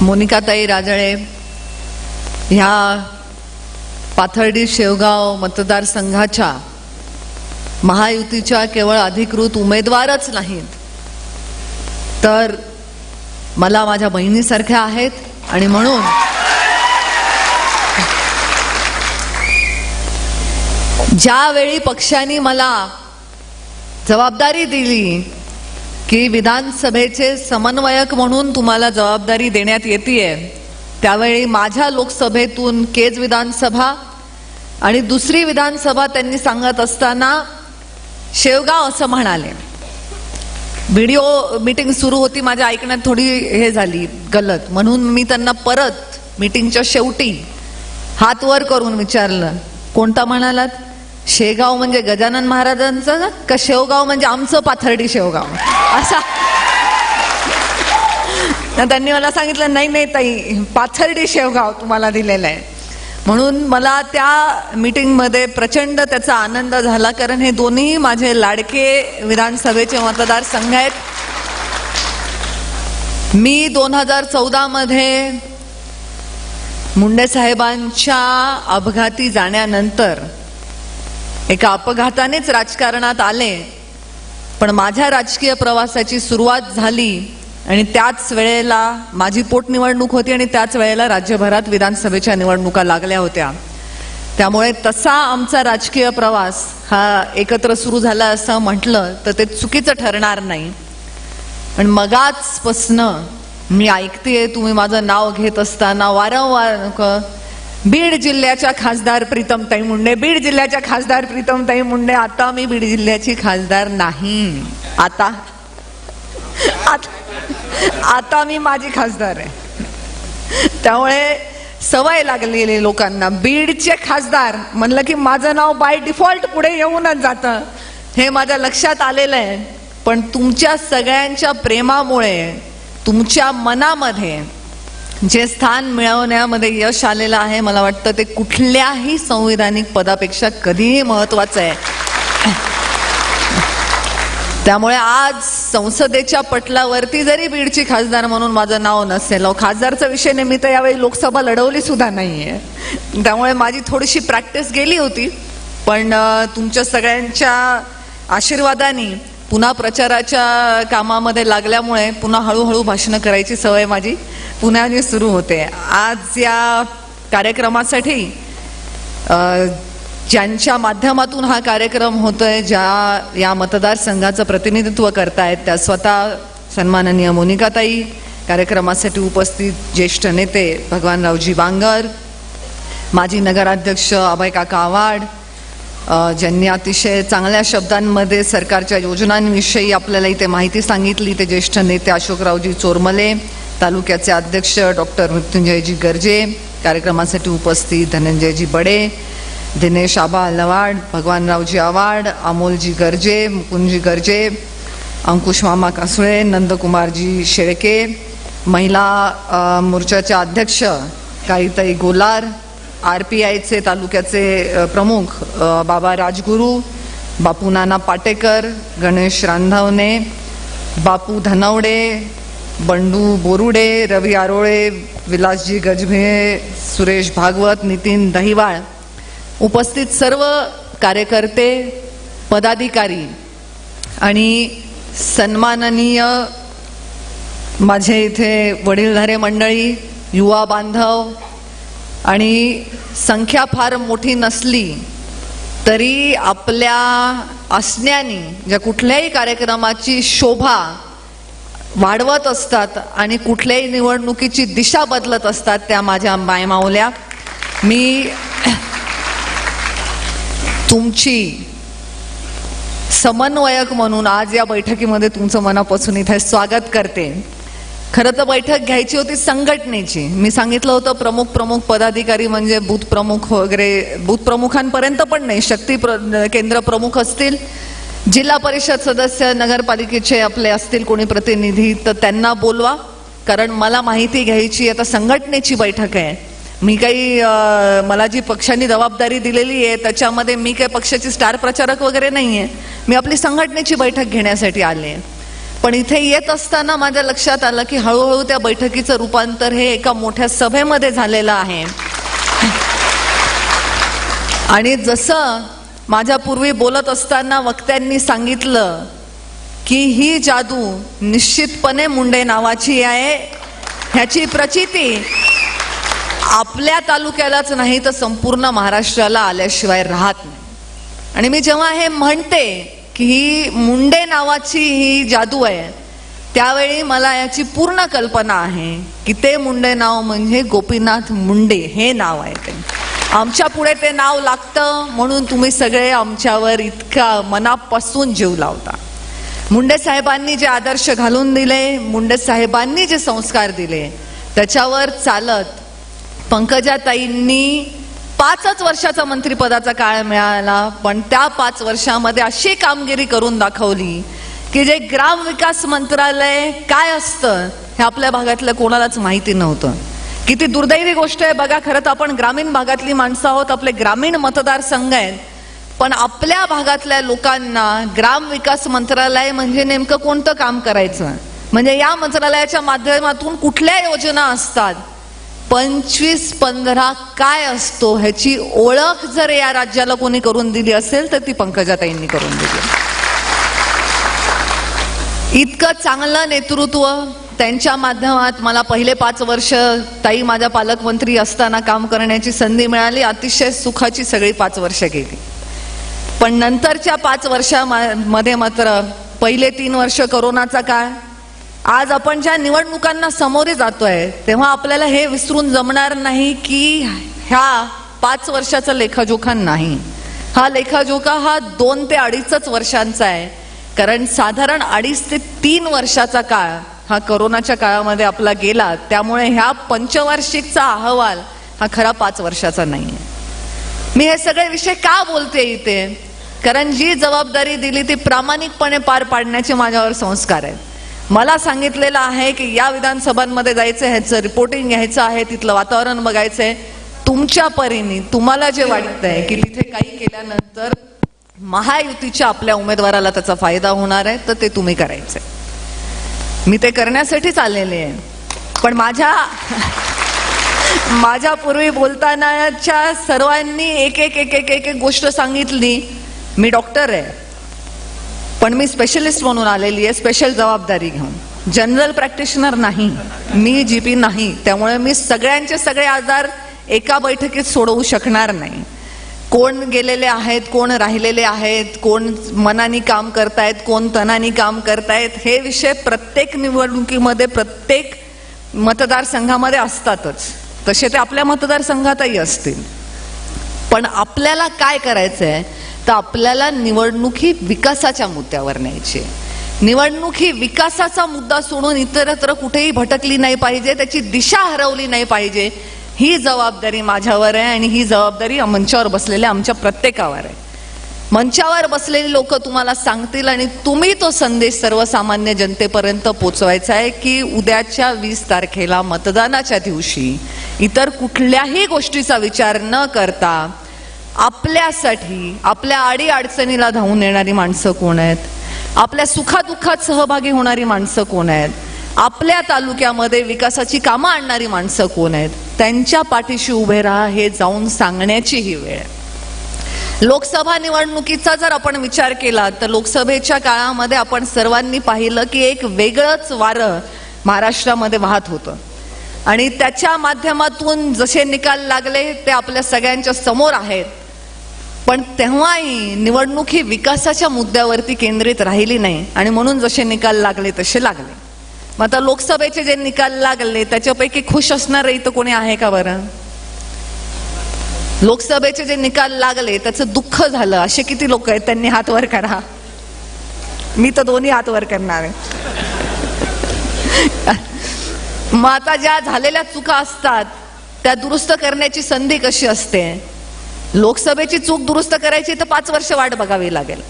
मोनिकाताई राजळे ह्या पाथर्डी शेवगाव मतदारसंघाच्या महायुतीच्या केवळ अधिकृत उमेदवारच नाहीत, तर मला माझ्या बहिणीसारख्या आहेत. आणि म्हणून ज्यावेळी पक्षाने मला जबाबदारी दिली की विधानसभेचे समन्वयक म्हणून तुम्हाला जबाबदारी देण्यात येतेय, त्यावेळी माझ्या लोकसभेतून केज विधानसभा आणि दुसरी विधानसभा त्यांनी सांगत असताना शेवगाव असं म्हणाले. व्हिडिओ मीटिंग सुरू होती, माझ्या ऐकण्यात थोडी हे झाली गलत, म्हणून मी त्यांना परत मीटिंगच्या शेवटी हात वर करून विचारलं, कोणता म्हणालात? शेगाव म्हणजे गजानन महाराजांचं का शेवगाव म्हणजे आमचं पाथर्डी शेवगाव असा? त्यांनी मला सांगितलं नाही नाही ताई, पाथर्डी शेवगाव तुम्हाला दिलेलं आहे. म्हणून मला त्या मीटिंगमध्ये प्रचंड त्याचा आनंद झाला, कारण हे दोन्ही माझे लाडके विधानसभेचे मतदारसंघ आहेत. मी 2014 मध्ये मुंडे साहेबांच्या अपघाती जाण्यानंतर एका अपघातानेच राजकारणात आले, पण माझ्या राजकीय प्रवासाची सुरुवात झाली आणि त्याच वेळेला माझी पोटनिवडणूक होती आणि त्याच वेळेला राज्यभरात विधानसभेच्या निवडणुका लागल्या होत्या. त्यामुळे तसा आमचा राजकीय प्रवास हा एकत्र सुरू झाला असं म्हटलं तर ते चुकीचं ठरणार नाही. पण मगाचपासनं मी ऐकतेय तुम्ही माझं नाव घेत असताना वारंवार बीड जिल्ह्याच्या खासदार प्रीतमताई मुंडे, बीड जिल्ह्याच्या खासदार प्रीतमताई मुंडे. आता मी बीड जिल्ह्याची खासदार नाही, आता मी माझी खासदार आहे. त्यामुळे सवय लागलेली लोकांना, बीडचे खासदार म्हणलं की माझं नाव बाय डिफॉल्ट पुढे येऊनच जातं, हे माझ्या लक्षात आलेलं आहे. पण तुमच्या सगळ्यांच्या प्रेमामुळे तुमच्या मनामध्ये जे स्थान मिळवण्यामध्ये यश आलेलं आहे, मला वाटतं ते कुठल्याही संविधानिक पदापेक्षा कधीही महत्वाचं आहे. त्यामुळे आज संसदेच्या पटलावरती जरी बीडची खासदार म्हणून माझं नाव नसेल, खासदारचा विषय निमित्त यावेळी लोकसभा लढवली सुद्धा नाहीये, त्यामुळे माझी थोडीशी प्रॅक्टिस गेली होती. पण तुमच्या सगळ्यांच्या आशीर्वादाने पुन्हा प्रचाराच्या कामामध्ये लागल्यामुळे पुन्हा हळूहळू भाषणं करायची सवय माझी पुन्हा सुरू होते. आज या कार्यक्रमासाठी ज्यांच्या माध्यमातून हा कार्यक्रम होतोय, ज्या या मतदारसंघाचं प्रतिनिधित्व करतायत, त्या स्वतः सन्माननीय मोनिकाताई, कार्यक्रमासाठी उपस्थित ज्येष्ठ नेते भगवानरावजी बांगर, माजी नगराध्यक्ष अभय काका आव्हाड, ज्यांनी अतिशय चांगल्या शब्दांमध्ये सरकारच्या योजनांविषयी आपल्याला इथे माहिती सांगितली, ते ज्येष्ठ नेते अशोकरावजी चोरमले, तालुक्याचे अध्यक्ष डॉक्टर मृत्युंजयजी गर्जे, कार्यक्रमासाठी उपस्थित धनंजयजी बडे, दिनेश आबा अलवाड, भगवानरावजी आव्हाड, अमोलजी गर्जे, मुकुंदजी गर्जे, अंकुश मामा कासुळे, नंदकुमारजी शेळके, महिला मोर्चाच्या अध्यक्ष काळीताई गोलार, RPIचे तालुक्याचे प्रमुख बाबा राजगुरू, बापू नाना पाटेकर, गणेश रांधावणे, बापू धनवडे, बंडू बोरुडे, रवी आरोळे, विलासजी गजभे, सुरेश भागवत, नितीन दहिवाळ, उपस्थित सर्व कार्यकर्ते, पदाधिकारी आणि सन्माननीय माझे इथे वडीलधारे मंडळी, युवा बांधव, आणि संख्या फार मोठी नसली तरी आपल्या असण्याने ज्या कुठल्याही कार्यक्रमाची शोभा वाढवत असतात आणि कुठल्याही निवडणुकीची दिशा बदलत असतात, त्या माझ्या मायमाऊल्या. मी तुमची समन्वयक म्हणून आज या बैठकीमध्ये तुमचं मनापासून इथे स्वागत करते. खरं तर बैठक घ्यायची होती संघटनेची. मी सांगितलं होतं प्रमुख पदाधिकारी म्हणजे बूथ प्रमुख वगैरे, बूथ प्रमुखांपर्यंत पण नाही, शक्ती केंद्र प्रमुख असतील, जिल्हा परिषद सदस्य, नगरपालिकेचे आपले असतील कोणी प्रतिनिधी, तर त्यांना बोलवा, कारण मला माहिती घ्यायची. आता संघटनेची बैठक आहे, मी काही मला जी पक्षाने जबाबदारी दिलेली आहे त्याच्यामध्ये मी काही पक्षाची स्टार प्रचारक वगैरे नाहीये, मी आपली संघटनेची बैठक घेण्यासाठी आले. पण इथे येत असताना माझ्या लक्षात आलं की हळूहळू त्या बैठकीचं रूपांतर हे एका मोठ्या सभेमध्ये झालेलं आहे. आणि जसं माझ्या पूर्वी बोलत असताना वक्त्यांनी सांगितलं की ही जादू निश्चितपणे मुंडे नावाची आहे, ह्याची प्रचिती आपल्या तालुक्यालाच नाही तर संपूर्ण महाराष्ट्राला आल्याशिवाय राहत नाही. आणि मी जेव्हा हे म्हणते की ही मुंडे नावाची ही जादू आहे, त्यावेळी मला याची पूर्ण कल्पना आहे की ते मुंडे नाव म्हणजे गोपीनाथ मुंडे हे नाव आहे. ते आमच्या पुढे ते नाव लागतं म्हणून तुम्ही सगळे आमच्यावर इतका मनापासून जीव लावता. मुंडे साहेबांनी जे आदर्श घालून दिले, मुंडे साहेबांनी जे संस्कार दिले, त्याच्यावर चालत पंकजाताईंनी 5 वर्षाचा मंत्रिपदाचा काळ मिळाला, पण त्या 5 वर्षामध्ये अशी कामगिरी करून दाखवली की जे ग्रामविकास मंत्रालय काय असतं हे आपल्या भागातल्या कोणालाच माहिती नव्हतं. किती दुर्दैवी गोष्ट आहे बघा. खरं तर आपण ग्रामीण भागातली माणसं आहोत, आपले ग्रामीण मतदारसंघ आहेत, पण आपल्या भागातल्या लोकांना ग्रामविकास मंत्रालय म्हणजे नेमकं कोणतं काम करायचं, म्हणजे या मंत्रालयाच्या माध्यमातून कुठल्या योजना असतात, 25-15 काय असतो ह्याची ओळख जर या राज्याला कोणी करून दिली असेल तर ती पंकजाताईंनी करून दिली. इतकं चांगलं नेतृत्व त्यांच्या माध्यमात मला पहिले 5 वर्ष ताई माझ्या पालकमंत्री असताना काम करण्याची संधी मिळाली. अतिशय सुखाची सगळी 5 वर्ष गेली. पण नंतरच्या 5 वर्षामध्ये मात्र पहिले 3 वर्ष कोरोनाचा काळ. आज आपण ज्या निवडणुकांना सामोरे जातोय तेव्हा आपल्याला हे विसरून जमणार नाही की ह्या 5 वर्षाचा लेखाजोखा नाही. हा लेखाजोखा हा 2 ते 2.5 वर्षांचा आहे. कारण साधारण 2.5 ते 3 वर्षाचा काळ हा कोरोनाच्या काळामध्ये आपला गेला. त्यामुळे ह्या पंचवार्षिकचा अहवाल हा खरा 5 वर्षाचा नाही. मी हे सगळे विषय का बोलते इथे, कारण जी जबाबदारी दिली ती प्रामाणिकपणे पार पाडण्याचे माझ्यावर संस्कार आहेत. मला सांगितलेलं आहे की या विधानसभांमध्ये जायचं, ह्याचं रिपोर्टिंग घ्यायचं आहे, तिथलं वातावरण बघायचंय. तुमच्या परीने तुम्हाला जे वाटतंय की तिथे काही केल्यानंतर महायुतीच्या आपल्या उमेदवाराला त्याचा फायदा होणार आहे तर ते तुम्ही करायचंय. मी ते करण्यासाठीच आलेले आहे. पण माझ्या पूर्वी बोलतानाच्या सर्वांनी एक गोष्ट सांगितली. मी डॉक्टर आहे, पण मी स्पेशलिस्ट म्हणून आलेली आहे, स्पेशल जबाबदारी घेऊन. जनरल प्रॅक्टिशनर नाही, मी जीपी नाही. त्यामुळे मी सगळ्यांचे सगळे आजार एका बैठकीत सोडवू शकणार नाही. कोण गेलेले आहेत, कोण राहिलेले आहेत, कोण मनाने काम करतायत, कोण तनाने काम करतायत, हे विषय प्रत्येक निवडणुकीमध्ये प्रत्येक मतदारसंघामध्ये असतातच. तसे ते आपल्या मतदारसंघातही असतील. पण आपल्याला काय करायचंय तर आपल्याला निवडणूक ही विकासाच्या मुद्द्यावर न्यायची. निवडणूक ही विकासाचा मुद्दा सोडून इतरत्र कुठेही भटकली नाही पाहिजे, त्याची दिशा हरवली नाही पाहिजे. ही जबाबदारी माझ्यावर आहे आणि ही जबाबदारी मंचावर बसलेल्या आमच्या प्रत्येकावर आहे. मंचावर बसलेली लोक तुम्हाला सांगतील आणि तुम्ही तो संदेश सर्वसामान्य जनतेपर्यंत पोचवायचा आहे की उद्याच्या 20 तारखेला मतदानाच्या दिवशी इतर कुठल्याही गोष्टीचा विचार न करता आपल्यासाठी, आपल्या अडीअडचणीला धावून येणारी माणसं कोण आहेत, आपल्या सुखादुःखात सहभागी होणारी माणसं कोण आहेत, आपल्या तालुक्यामध्ये विकासाची कामं आणणारी माणसं कोण आहेत, त्यांच्या पाठीशी उभे राहा हे जाऊन सांगण्याची ही वेळ आहे. लोकसभा निवडणुकीचा जर आपण विचार केला तर लोकसभेच्या काळामध्ये आपण सर्वांनी पाहिलं की एक वेगळंच वारं महाराष्ट्रामध्ये वाहत होतं आणि त्याच्या माध्यमातून जसे निकाल लागले ते आपल्या सगळ्यांच्या समोर आहेत. पण तेव्हाही निवडणूक ही विकासाच्या मुद्द्यावरती केंद्रित राहिली नाही आणि म्हणून जसे निकाल लागले तसे लागले. मग आता लोकसभेचे जे निकाल लागले त्याच्यापैकी खुश असणार इथं कोणी आहे का बरं? लोकसभेचे जे निकाल लागले त्याचं दुःख झालं असे किती लोक आहेत? त्यांनी हात वर करा. मी तर दोन्ही हात वर करणार आहे. मग आता ज्या झालेल्या चुका असतात त्या दुरुस्त करण्याची संधी कशी असते? लोकसभेची चूक दुरुस्त करायची तर 5 वर्ष वाट बघावी लागेल.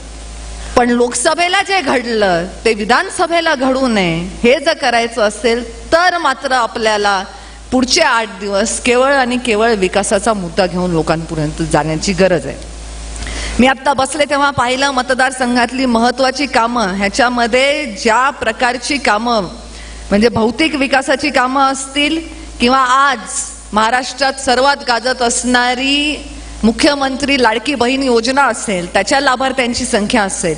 पण लोकसभेला जे घडलं ते विधानसभेला घडू नये हे जर करायचं असेल तर मात्र आपल्याला पुढचे 8 दिवस केवळ आणि केवळ विकासाचा मुद्दा घेऊन लोकांपर्यंत जाण्याची गरज आहे. मी आता बसले तेव्हा पाहिलं मतदारसंघातली महत्वाची कामं, ह्याच्यामध्ये ज्या प्रकारची कामं म्हणजे भौतिक विकासाची कामं असतील किंवा आज महाराष्ट्रात सर्वात गाजत असणारी मुख्यमंत्री लाडकी बहीण योजना असेल, त्याच्या लाभार्थ्यांची संख्या असेल,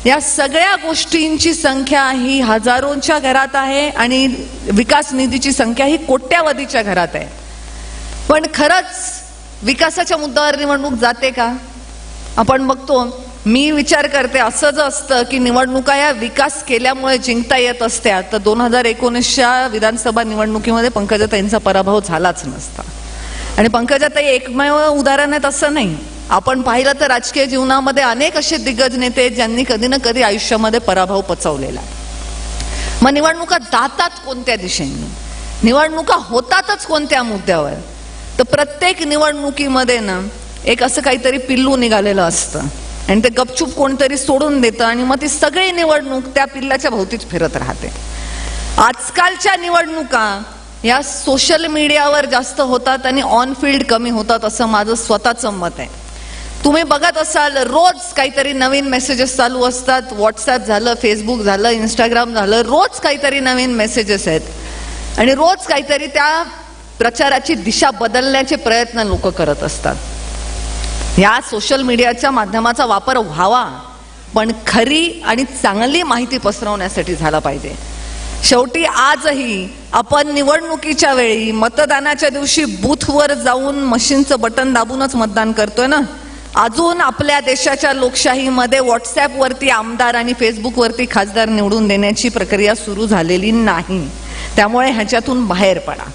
या सगळ्या गोष्टींची संख्या ही हजारोंच्या घरात आहे आणि विकास निधीची संख्या ही कोट्यावधीच्या घरात आहे. पण खरंच विकासाच्या मुद्द्यावर निवडणूक जाते का? आपण बघतो, मी विचार करते असं जर असतं की निवडणुका या विकास केल्यामुळे जिंकता येत असत्या तर 2019च्या विधानसभा निवडणुकीमध्ये पंकजाताईंचा पराभव झालाच नसता. आणि पंकजाताई एकमेव उदाहरण आहे असं नाही. आपण पाहिलं तर राजकीय जीवनामध्ये अनेक असे दिग्गज नेते ज्यांनी कधी ना कधी आयुष्यामध्ये पराभव पचवलेला. मग निवडणुका जातात कोणत्या दिशेने, निवडणुका होतातच कोणत्या मुद्द्यावर? तर प्रत्येक निवडणुकीमध्ये ना एक असं काहीतरी पिल्लू निघालेलं असतं आणि ते गपचूप कोणतरी सोडून देतं आणि मग ती सगळी निवडणूक त्या पिल्लाच्या भोवतीच फिरत राहते. आजकालच्या निवडणुका या सोशल मीडियावर जास्त होतात आणि ऑन फील्ड कमी होतात असं माझं स्वतःचं मत आहे. तुम्ही बघत असाल रोज काहीतरी नवीन मेसेजेस चालू असतात. व्हॉट्सअप झालं, फेसबुक झालं, इंस्टाग्राम झालं, रोज काहीतरी नवीन मेसेजेस आहेत आणि रोज काहीतरी त्या प्रचाराची दिशा बदलण्याचे प्रयत्न लोक करत असतात. या सोशल मीडियाच्या माध्यमाचा वापर व्हावा, पण खरी आणि चांगली माहिती पसरवण्यासाठी झाला पाहिजे. शेवटी आजही आपण निवडणुकीच्या वेळी मतदानाच्या दिवशी बूथवर जाऊन मशीनचं बटन दाबूनच मतदान करतोय ना. अजून आपल्या देशाच्या लोकशाहीमध्ये व्हॉट्सअपवरती आमदार आणि फेसबुकवरती खासदार निवडून देण्याची प्रक्रिया सुरू झालेली नाही. त्यामुळे ह्याच्यातून बाहेर पडा.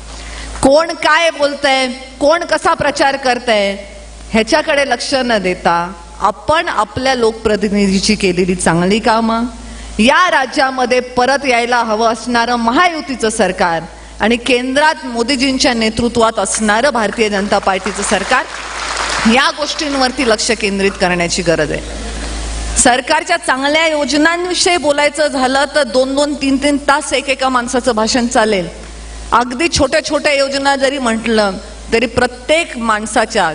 कोण काय बोलतंय, कोण कसा प्रचार करतंय ह्याच्याकडे लक्ष न देता आपण आपल्या लोकप्रतिनिधीची केलेली चांगली कामं, या राज्यामध्ये परत यायला हवं असणारं महायुतीचं सरकार आणि केंद्रात मोदीजींच्या नेतृत्वात असणारं भारतीय जनता पार्टीचं सरकार, या गोष्टींवरती लक्ष केंद्रित करण्याची गरज आहे. सरकारच्या चांगल्या योजनांविषयी बोलायचं झालं तर 2-2, 3-3 तास एकेका माणसाचं भाषण चालेल. अगदी छोट्या छोट्या योजना जरी म्हटलं तरी प्रत्येक माणसाच्या,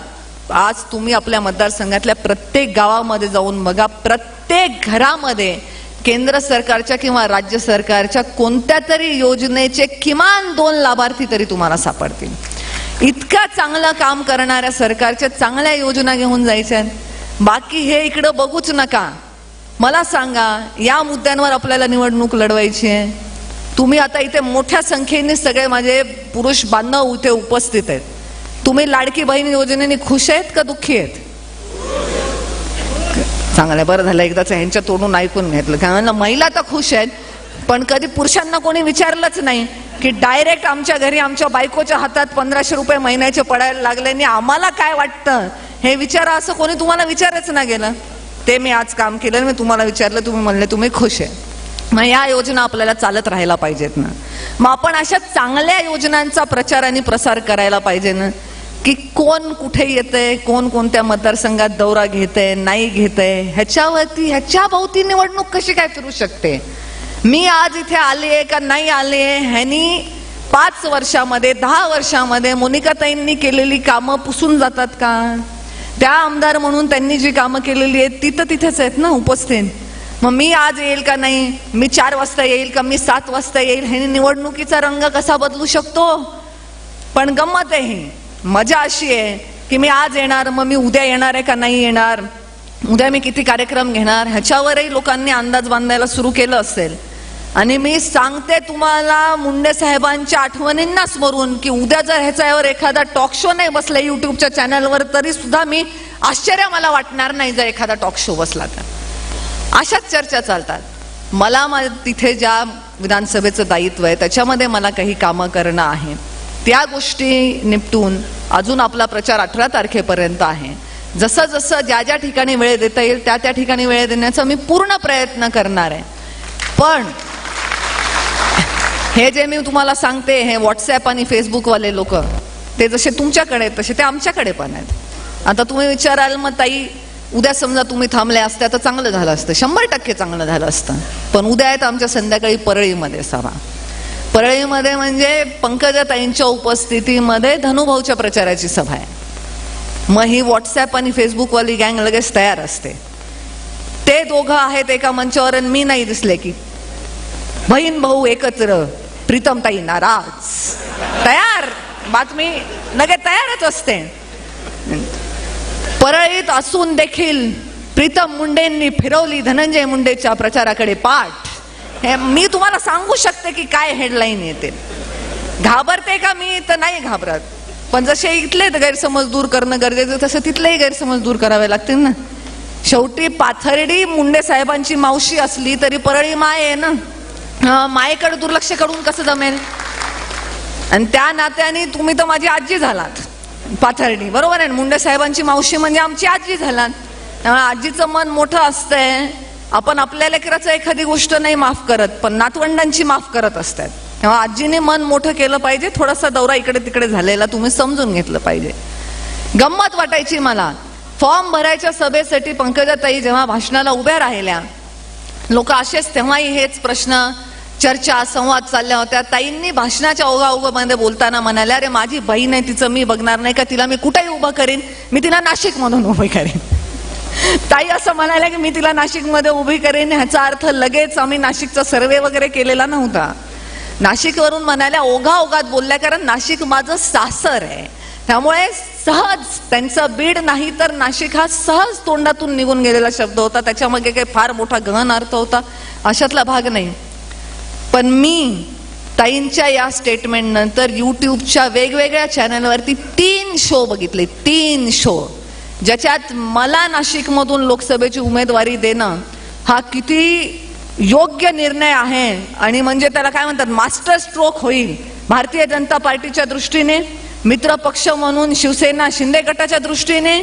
आज तुम्ही आपल्या मतदारसंघातल्या प्रत्येक गावामध्ये जाऊन बघा, प्रत्येक घरामध्ये केंद्र सरकारच्या किंवा राज्य सरकारच्या कोणत्या तरी योजनेचे किमान 2 लाभार्थी तरी तुम्हाला सापडतील. इतकं चांगलं काम करणाऱ्या सरकारच्या चांगल्या योजना घेऊन जायच्या. बाकी हे इकडं बघूच नका. मला सांगा, या मुद्द्यांवर आपल्याला निवडणूक लढवायची आहे. तुम्ही आता इथे मोठ्या संख्येने सगळे माझे पुरुष बांधव इथे उपस्थित आहेत. तुम्ही लाडकी बहीण योजनेने खुश आहेत का दुःखी आहेत? चांगलं, बरं झालं एकदाच ह्यांच्या तोडून ऐकून घेतलं. कारण महिला तर खुश आहेत, पण कधी पुरुषांना कोणी विचारलंच नाही की डायरेक्ट आमच्या घरी आमच्या बायकोच्या हातात 1500 रुपये महिन्याचे पडायला लागले आणि आम्हाला काय वाटतं हे विचारा, असं कोणी तुम्हाला विचारच नाही गेलं. ते मी आज काम केलं, मी तुम्हाला विचारलं, तुम्ही म्हणले तुम्ही खुश आहे. मग या योजना आपल्याला चालत राहायला पाहिजेत ना. मग आपण अशा चांगल्या योजनांचा प्रचार आणि प्रसार करायला पाहिजे ना, की कोण कुठे येतंय, कोण कोणत्या मतदारसंघात दौरा घेतंय नाही घेतंय ह्याच्यावरती, ह्याच्या भोवती निवडणूक कशी काय फिरू शकते. मी आज इथे आले का नाही आले ह्यानी 5 वर्षामध्ये 10 वर्षामध्ये मोनिकाताईंनी केलेली कामं पुसून जातात का? त्या आमदार म्हणून त्यांनी जी कामं केलेली आहेत ती तर तिथेच आहेत ना उपस्थित. मग मी आज येईल का नाही, मी 4 वाजता येईल का मी 7 वाजता येईल, ह्यानी निवडणुकीचा रंग कसा बदलू शकतो. पण गंमत आहे ही, मजा अशी आहे की मी आज येणार, मग मी उद्या येणार आहे का नाही येणार, उद्या मी किती कार्यक्रम घेणार, ह्याच्यावरही लोकांनी अंदाज बांधायला सुरू केलं असेल. आणि मी सांगते तुम्हाला मुंडे साहेबांच्या आठवणींना स्मरून की उद्या जर ह्याच्यावर एखादा टॉक शो नाही बसला युट्यूबच्या चॅनलवर तरी सुद्धा मी आश्चर्य मला वाटणार नाही जर एखादा टॉक शो बसला तर. अशाच चर्चा चालतात. मला तिथे ज्या विधानसभेचं दायित्व आहे त्याच्यामध्ये मला काही कामं करणं आहे, त्या गोष्टी निपटून अजून आपला प्रचार 18 तारखेपर्यंत आहे. जसं जसं ज्या ज्या ठिकाणी वेळ देता येईल त्या त्या ठिकाणी वेळ देण्याचा मी पूर्ण प्रयत्न करणार आहे. पण हे जे मी तुम्हाला सांगते, हे व्हॉट्सअप आणि फेसबुकवाले लोक ते जसे तुमच्याकडे आहेत तसे ते आमच्याकडे पण आहेत. आता तुम्ही विचाराल मग ताई उद्या समजा तुम्ही थांबल्या असत्या तर चांगलं झालं असतं. 100% चांगलं झालं असतं. पण उद्या आहेत आमच्या संध्याकाळी परळीमध्ये सभा. परळीमध्ये म्हणजे पंकजाताईंच्या उपस्थितीमध्ये धनुभाऊच्या प्रचाराची सभा आहे. मग ही व्हॉट्सॲप आणि फेसबुकवाली गँग लगेच तयार असते. ते दोघं आहेत एका मंचावर आणि मी नाही दिसले की बहीण भाऊ एकत्र, प्रीतमताई नाराज, तयार बातमी लगेच तयारच असते. परळीत असून देखील प्रीतम मुंडेंनी फिरवली धनंजय मुंडेच्या प्रचाराकडे पाठ. हे मी तुम्हाला सांगू शकते की काय हेडलाईन येते. घाबरते का मी? तर नाही घाबरत, पण जसे इथले गैरसमज दूर करणं गरजेचं तसं तिथलेही गैरसमज दूर करावे लागतील ना. शेवटी पाथर्डी मुंडे साहेबांची मावशी असली तरी परळी माय आहे ना. मायेकडे दुर्लक्ष करून कसं जमेल? आणि त्या नात्याने तुम्ही तर माझी आजी झालात पाथर्डी, बरोबर आहे. मुंडे साहेबांची मावशी म्हणजे आमची आजी झालात. त्यामुळे आजीचं मन मोठं असतंय. आपण आपल्या लेकराचं एखादी गोष्ट नाही माफ करत, पण नातवंडांची माफ करत असतात. तेव्हा आजीने मन मोठं केलं पाहिजे. थोडासा दौरा इकडे तिकडे झालेला तुम्ही समजून घेतलं पाहिजे. गंमत वाटायची मला. फॉर्म भरायच्या सभेसाठी पंकजाताई जेव्हा भाषणाला उभ्या राहिल्या, लोक असेच तेव्हाही हेच प्रश्न, चर्चा, संवाद चालल्या होत्या. ताईंनी भाषणाच्या ओघाओघामध्ये बोलताना म्हणाल्या, अरे माझी बहीण आहे, तिचं मी बघणार नाही का? तिला मी कुठेही उभं करीन, मी तिला नाशिक मधून उभी करीन. ताई असं म्हणाल्या की मी तिला नाशिक मध्ये उभी करेन. ह्याचा अर्थ लगेच आम्ही नाशिकचा सर्वे वगैरे केलेला नव्हता. नाशिकवरून म्हणाल्या, ओघाओघात बोलल्या, कारण नाशिक माझं सासर आहे. त्यामुळे सहज त्यांचं बीड नाही तर नाशिक हा सहज तोंडातून निघून गेलेला शब्द होता. त्याच्यामध्ये काही फार मोठा गहन अर्थ होता अशातला भाग नाही. पण मी ताईंच्या या स्टेटमेंट नंतर युट्यूबच्या वेगवेगळ्या चॅनलवरती 3 शो बघितले. 3 शो ज्याच्यात मला नाशिकमधून लोकसभेची उमेदवारी देणं हा किती योग्य निर्णय आहे आणि म्हणजे त्याला काय म्हणतात मास्टर स्ट्रोक होईल भारतीय जनता पार्टीच्या दृष्टीने, मित्र पक्ष म्हणून शिवसेना शिंदे गटाच्या दृष्टीने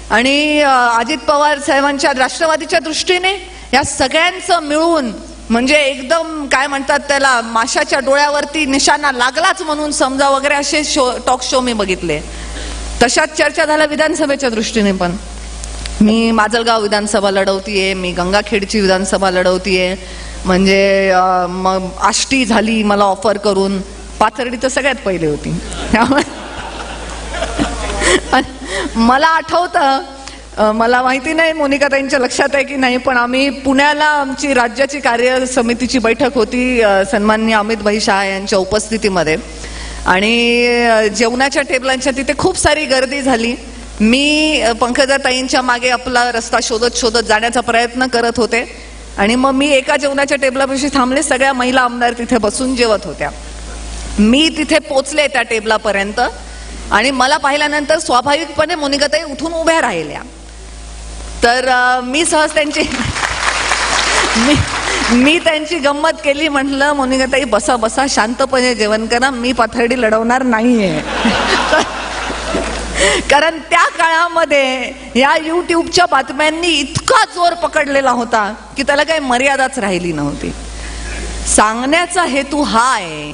आणि अजित पवार साहेबांच्या राष्ट्रवादीच्या दृष्टीने, या सगळ्यांचं मिळून म्हणजे एकदम काय म्हणतात त्याला माशाच्या डोळ्यावरती निशाणा लागलाच म्हणून समजा वगैरे असे शो, टॉक शो मी बघितले. तशाच चर्चा झाल्या विधानसभेच्या दृष्टीने पण. मी माजलगाव विधानसभा लढवतीये, मी गंगाखेडची विधानसभा लढवतीये, म्हणजे मग आष्टी झाली मला ऑफर करून. पाथर्डी तर सगळ्यात पहिले होती. मला आठवतं, मला माहिती नाही मोनिका ताईंच्या लक्षात आहे की नाही, पण आम्ही पुण्याला आमची राज्याची कार्य समितीची बैठक होती सन्माननीय अमित भाई शहा यांच्या उपस्थितीमध्ये आणि जेवणाच्या टेबलांच्या तिथे खूप सारी गर्दी झाली. मी पंकजाताईंच्या मागे आपला रस्ता शोधत शोधत जाण्याचा प्रयत्न करत होते आणि मग मी एका जेवणाच्या टेबलापाशी थांबले. सगळ्या महिला आमदार तिथे बसून जेवत होत्या. मी तिथे पोचले त्या टेबलापर्यंत आणि मला पाहिल्यानंतर स्वाभाविकपणे मोनिकाताई उठून उभ्या राहिल्या. तर मी सहज त्यांची मी त्यांची गंमत केली. म्हटलं मोनिकाताई बसा बसा, शांतपणे जेवण करा, मी पाथर्डी लढवणार नाहीये. कारण त्या काळामध्ये या युट्यूबच्या बातम्यांनी इतका जोर पकडलेला होता की त्याला काही मर्यादाच राहिली नव्हती. सांगण्याचा हेतू हा आहे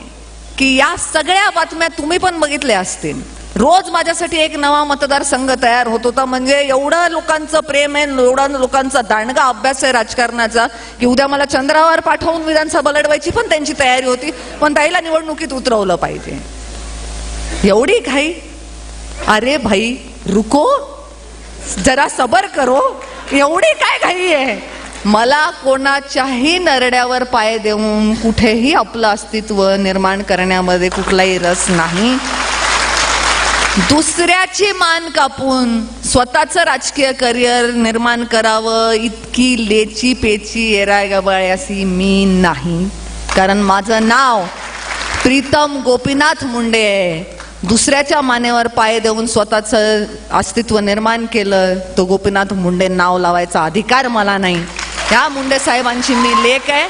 की या सगळ्या बातम्या तुम्ही पण बघितल्या असतील. रोज माझ्यासाठी एक नवा मतदारसंघ तयार होत होता. म्हणजे एवढं लोकांचं प्रेम आहे, एवढा लोकांचा दांडगा अभ्यास आहे राजकारणाचा की उद्या मला चंद्रावर पाठवून विधानसभा लढवायची पण त्यांची तयारी होती. पण ताईला निवडणुकीत उतरवलं पाहिजे. एवढी घाई? अरे भाई रुको, जरा सबर करो. एवढी काय घाई आहे? मला कोणाच्याही नरड्यावर पाय देऊन कुठेही आपलं अस्तित्व निर्माण करण्यामध्ये कुठलाही रस नाही. दुसऱ्याची मान कापून स्वतःचं राजकीय करिअर निर्माण करावं इतकी लेची पेची येरागबाळ्यासी मी नाही. कारण माझं नाव प्रीतम गोपीनाथ मुंडे आहे. दुसऱ्याच्या मानेवर पाय देऊन स्वतःचं अस्तित्व निर्माण केलं, तो गोपीनाथ मुंडे नाव लावायचा अधिकार मला नाही. या मुंडे साहेबांची मी लेक आहे.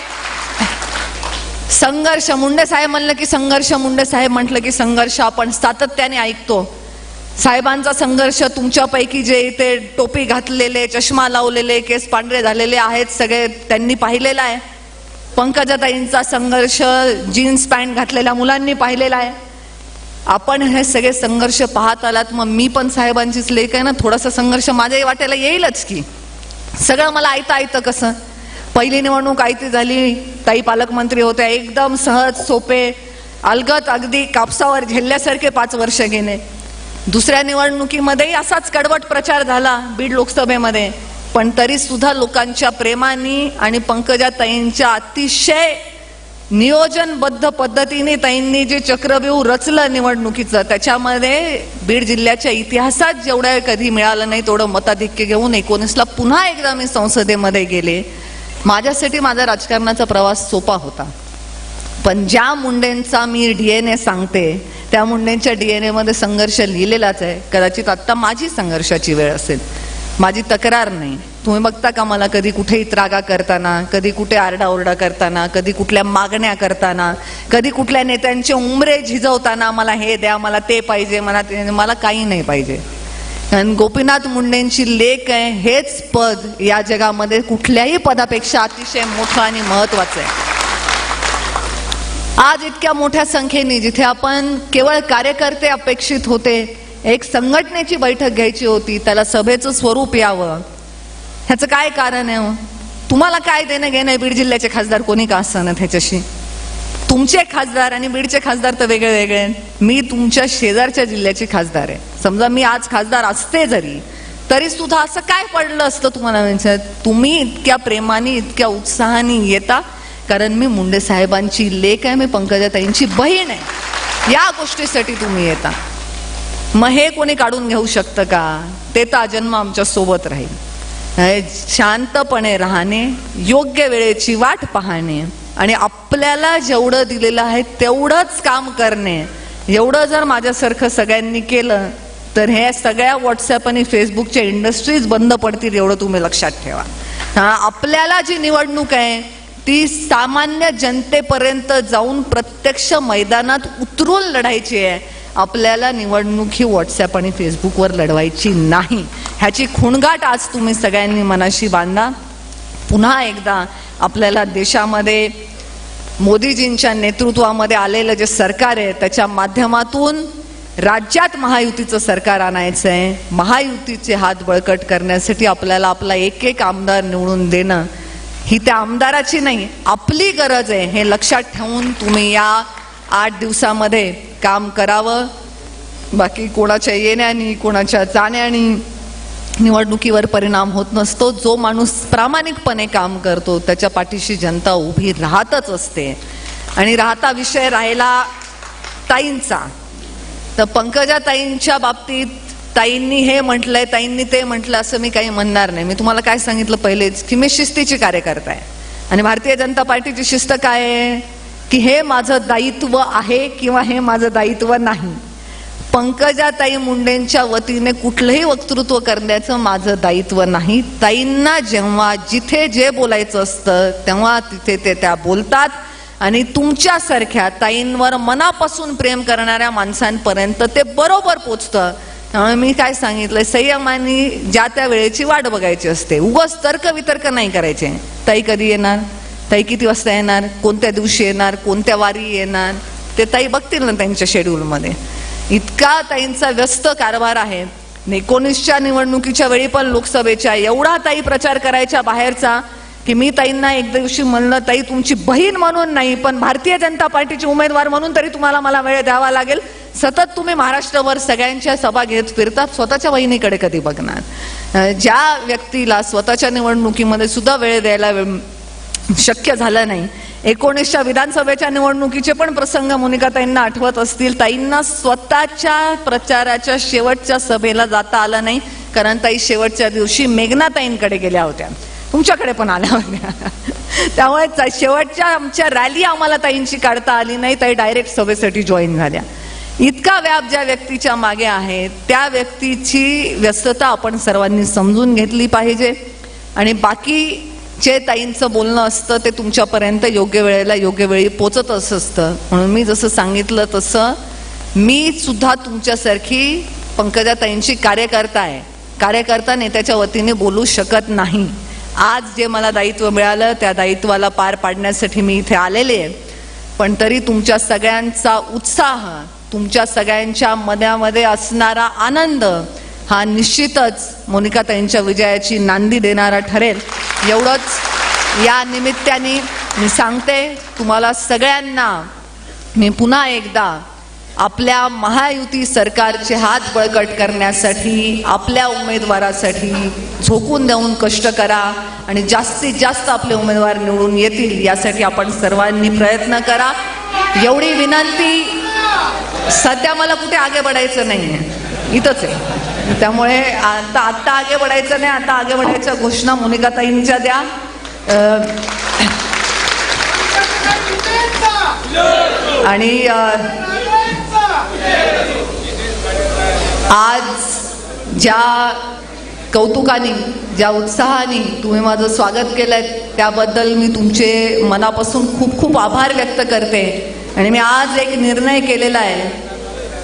संघर्ष मुंडे साहेब म्हणलं की संघर्ष, मुंडे साहेब म्हटलं की संघर्ष आपण सातत्याने ऐकतो. साहेबांचा संघर्ष तुमच्यापैकी जे इथे टोपी घातलेले, चष्मा लावलेले, केस पांढरे झालेले आहेत सगळे त्यांनी पाहिलेला आहे. पंकजाताईंचा संघर्ष जीन्स पॅन्ट घातलेल्या मुलांनी पाहिलेला आहे. आपण हे सगळे संघर्ष पाहत आलात. मग मी पण साहेबांचीच लेक आहे ना, थोडासा संघर्ष माझ्याही वाट्याला येईलच की. सगळं मला आयतं कसं. पहिली निवडणूक आयती झाली, ताई पालकमंत्री होत्या, एकदम सहज सोपे अलगत अगदी कापसावर झेलल्यासारखे 5 वर्ष गेले. दुसऱ्या निवडणुकीमध्ये असाच कडवट प्रचार झाला बीड लोकसभेमध्ये, पण तरी सुद्धा लोकांच्या प्रेमाने आणि पंकजाताईंच्या अतिशय नियोजनबद्ध पद्धतीने ताईंनी जे चक्रव्यूह रचलं निवडणुकीचं, त्याच्यामध्ये बीड जिल्ह्याच्या इतिहासात जेवढं कधी मिळालं नाही तेवढं मताधिक्य घेऊन 19ला पुन्हा एकदा मी संसदेमध्ये गेले. माझ्यासाठी माझा राजकारणाचा प्रवास सोपा होता, पण ज्या मुंडेंचा मी DNA सांगते त्या मुंडेंच्या DNA मध्ये संघर्ष लिहिलेलाच आहे. कदाचित आता माझी संघर्षाची वेळ असेल, माझी तक्रार नाही. तुम्ही बघता का मला कधी कुठेही त्रागा करताना, कधी कुठे आरडाओरडा करताना, कधी कुठल्या मागण्या करताना, कधी कुठल्या नेत्यांचे उमरे झिजवताना, मला हे द्या, मला ते पाहिजे, मला काही नाही पाहिजे. कारण गोपीनाथ मुंडेंची लेक आहे, हेच पद या जगामध्ये कुठल्याही पदापेक्षा अतिशय मोठं आणि महत्वाचं आहे. आज इतक्या मोठ्या संख्येने जिथे आपण केवळ कार्यकर्ते अपेक्षित होते, एक संघटनेची बैठक घ्यायची होती, त्याला सभेचं स्वरूप यावं, ह्याचं काय कारण आहे? तुम्हाला काय देणं घेणं? बीड जिल्ह्याचे खासदार कोणी का असणार ह्याच्याशी? तुमचे खासदार आणि बीडचे खासदार तर वेगळे वेगळे. मी तुमच्या शेजारच्या जिल्ह्याचे खासदार आहे. समजा मी आज खासदार असते जरी, तरी सुद्धा असं काय पडलं असतं तुम्हाला? म्हणजे तुम्ही इतक्या प्रेमाने, इतक्या उत्साहाने येता, कारण मी मुंडे साहेबांची लेक आहे, मी पंकजाताईंची बहीण आहे, या गोष्टीसाठी तुम्ही येता. मग हे कोणी काढून घेऊ शकतं का? ते तर जन्म आमच्या सोबत राहील. शांतपणे राहणे, योग्य वेळेची वाट पाहणे आणि आपल्याला जेवढं दिलेलं आहे तेवढंच काम करणे, एवढं जर माझ्यासारखं सगळ्यांनी केलं तर हे सगळ्या व्हॉट्सअप आणि फेसबुकच्या इंडस्ट्रीज बंद पडतील, एवढं तुम्ही लक्षात ठेवा. आपल्याला जी निवडणूक आहे ती सामान्य जनतेपर्यंत जाऊन प्रत्यक्ष मैदानात उतरून लढायची आहे. आपल्याला निवडणूक ही व्हॉट्सअप आणि फेसबुकवर लढवायची नाही. ह्याची खुणगाठ आज तुम्ही सगळ्यांनी मनाशी बांधा. पुन्हा एकदा आपल्याला देशामध्ये मोदीजींच्या नेतृत्वामध्ये आलेलं जे सरकार आहे त्याच्या माध्यमातून राज्यात महायुतीचं सरकार आणायचं आहे. महायुतीचे हात बळकट करण्यासाठी आपल्याला आपला एक एक आमदार निवडून देणं ही त्या आमदाराची नाही, आपली गरज आहे. हे लक्षात ठेवून तुम्ही या 8 दिवसामध्ये काम करावं. बाकी कोणाच्या येण्यानी, कोणाच्या जाण्यानी निवडणुकीवर परिणाम होत नसतो. जो माणूस प्रामाणिकपणे काम करतो त्याच्या पाठीशी जनता उभी राहतच असते. आणि राहता विषय राहिला ताईंचा, तर पंकजाताईंच्या बाबतीत ताईंनी हे म्हटलंय, ताईंनी ते म्हटलं असं मी काही म्हणणार नाही. मी तुम्हाला काय सांगितलं पहिलेच की मी शिस्तीची कार्यकर्ता आहे आणि भारतीय जनता पार्टीची शिस्त काय आहे की हे माझं दायित्व आहे किंवा हे माझं दायित्व नाही. पंकजाताई मुंडेंच्या वतीने कुठलंही वक्तृत्व करण्याचं माझं दायित्व नाही. ताईंना जेव्हा जिथे जे बोलायचं असतं तेव्हा तिथे ते त्या बोलतात आणि तुमच्यासारख्या ताईंवर मनापासून प्रेम करणाऱ्या माणसांपर्यंत ते बरोबर पोचतं. त्यामुळे मी काय सांगितलंय, संयमाने ज्या त्या वेळेची वाट बघायची असते. उगाच तर्क वितर्क नाही करायचे. ताई कधी येणार, ताई किती वाजता येणार, कोणत्या दिवशी येणार, कोणत्या वारी येणार, ते ताई बघतील ना त्यांच्या शेड्यूलमध्ये. इतका ताईंचा व्यस्त कारभार आहे. 19च्या निवडणुकीच्या वेळी पण लोकसभेच्या एवढा ताई प्रचार करायच्या बाहेरचा की मी ताईंना एक दिवशी म्हणलं, ताई तुमची बहीण म्हणून नाही पण भारतीय जनता पार्टीचे उमेदवार म्हणून तरी तुम्हाला मला वेळ द्यावा लागेल. सतत तुम्ही महाराष्ट्रभर सगळ्यांच्या सभा घेत फिरतात, स्वतःच्या बहिणीकडे कधी बघणार? ज्या व्यक्तीला स्वतःच्या निवडणुकीमध्ये सुद्धा वेळ द्यायला शक्य झालं नाही, 19च्या विधानसभेच्या निवडणुकीचे पण प्रसंग मोनिकाताईंना आठवत असतील. ताईंना स्वतःच्या प्रचाराच्या शेवटच्या सभेला जाता आलं नाही, कारण ताई शेवटच्या दिवशी मेघनाताईंकडे गेल्या होत्या, तुमच्याकडे पण आल्या होत्या. त्यामुळे शेवटच्या आमच्या रॅली आम्हाला ताईंची काढता आली नाही. ताई डायरेक्ट सभेसाठी जॉईन झाल्या. इतका व्याप ज्या व्यक्तीच्या मागे आहे त्या व्यक्तीची व्यस्तता आपण सर्वांनी समजून घेतली पाहिजे. आणि बाकी जे ताईंचं बोलणं असतं ते तुमच्यापर्यंत योग्य वेळेला योग्य वेळी पोचतच असतं. म्हणून मी जसं सांगितलं तसं मी सुद्धा तुमच्यासारखी पंकजाताईंची कार्यकर्ता आहे. कार्यकर्ता नेत्याच्या वतीने बोलू शकत नाही. आज जे मला दायित्व मिळालं त्या दायित्वाला पार पाडण्यासाठी मी इथे आलेले आहे. पण तरी तुमच्या सगळ्यांचा उत्साह, तुमच्या सगळ्यांच्या मनामध्ये असणारा आनंद हा निश्चितच मोनिकाताईंच्या विजयाची नांदी देणारा ठरेल. एवढंच या निमित्ताने मी सांगते. तुम्हाला सगळ्यांना मी पुन्हा एकदा आपल्या महायुती सरकारचे हात बळकट करण्यासाठी आपल्या उमेदवारासाठी झोकून देऊन कष्ट करा आणि जास्तीत जास्त आपले उमेदवार निवडून येतील यासाठी आपण सर्वांनी प्रयत्न करा. एवढी विनंती. सध्या मला कुठे आगे बढायचं नाहीये, इथंच आहे. त्यामुळे आता आगे बढायचं नाही. आता आगे बढायच्या घोषणा मोनिकाताईंच्या द्या. आणि आज ज्या कौतुकाने ज्या उत्साहाने तुम्ही माझं स्वागत केलंय त्याबद्दल मी तुमचे मनापासून खूप खूप आभार व्यक्त करते. आणि मी आज एक निर्णय केलेला आहे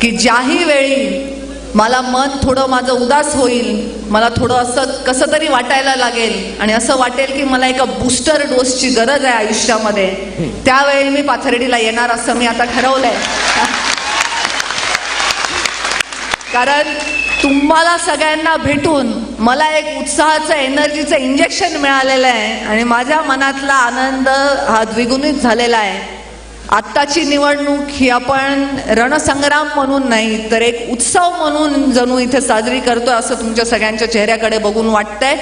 की ज्याही वेळी मला मन थोडं माझं उदास होईल, मला थोडं असं कसं तरी वाटायला लागेल आणि असं वाटेल की मला एका बूस्टर डोसची गरज आहे आयुष्यामध्ये, त्यावेळी मी पाथर्डीला येणार असं मी आता ठरवलंय. कारण तुम्हाला सगळ्यांना भेटून मला एक उत्साहाचं एनर्जीचं इंजेक्शन मिळालेलं आहे आणि माझ्या मनातला आनंद हा द्विगुणित झालेला आहे. आत्ताची निवडणूक ही आपण रणसंग्राम म्हणून नाही तर एक उत्सव म्हणून जणू इथे साजरी करतोय असं तुमच्या सगळ्यांच्या चेहऱ्याकडे बघून वाटतंय.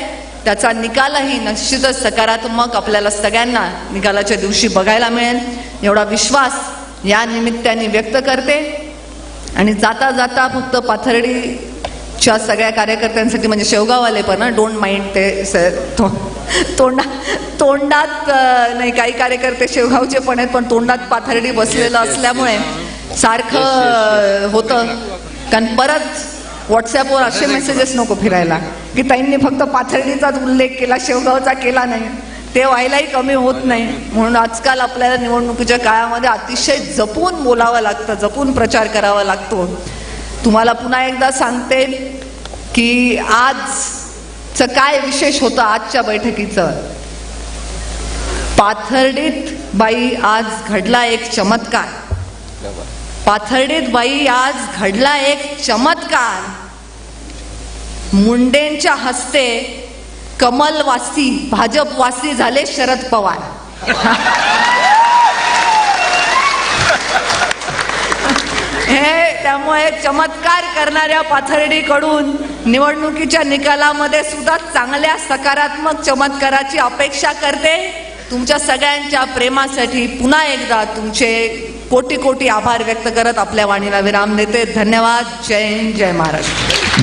त्याचा निकालही निश्चितच सकारात्मक आपल्याला सगळ्यांना निकालाच्या दिवशी बघायला मिळेल एवढा विश्वास या निमित्ताने व्यक्त करते. आणि जाता जाता फक्त पाथर्डीच्या सगळ्या कार्यकर्त्यांसाठी म्हणजे शेवगाववाले पण डोंट माइंड ते तोंडात नाही, काही कार्यकर्ते शेवगावचे पण आहेत पण तोंडात पाथर्डी बसलेलं असल्यामुळे सारखं होतं. कारण परत व्हॉट्सॲपवर असे मेसेजेस नको फिरायला की ताईंनी फक्त पाथर्डीचाच उल्लेख केला, शेवगावचा केला नाही. ते व्हायलाही कमी होत नाही. म्हणून आजकाल आपल्याला निवडणुकीच्या काळामध्ये अतिशय जपून बोलावं लागतं, जपून प्रचार करावा लागतो. तुम्हाला पुन्हा एकदा सांगते की आजचं काय विशेष होतं आजच्या बैठकीचं. पाथर्डीत बाई आज घडला एक चमत्कार. पाथर्डीत बाई आज घडला एक चमत्कार. मुंडेंच्या हस्ते कमलवासी भाजपवासी झाले शरद पवार. हे त्यामुळे चमत्कार करणाऱ्या पाथर्डीकडून निवडणुकीच्या निकालामध्ये सुद्धा चांगल्या सकारात्मक चमत्काराची अपेक्षा करते. तुमच्या सगळ्यांच्या प्रेमासाठी पुन्हा एकदा तुमचे कोटी कोटी आभार व्यक्त करत आपल्या वाणीला विराम देते. धन्यवाद. जय हिंद, जय महाराष्ट्र.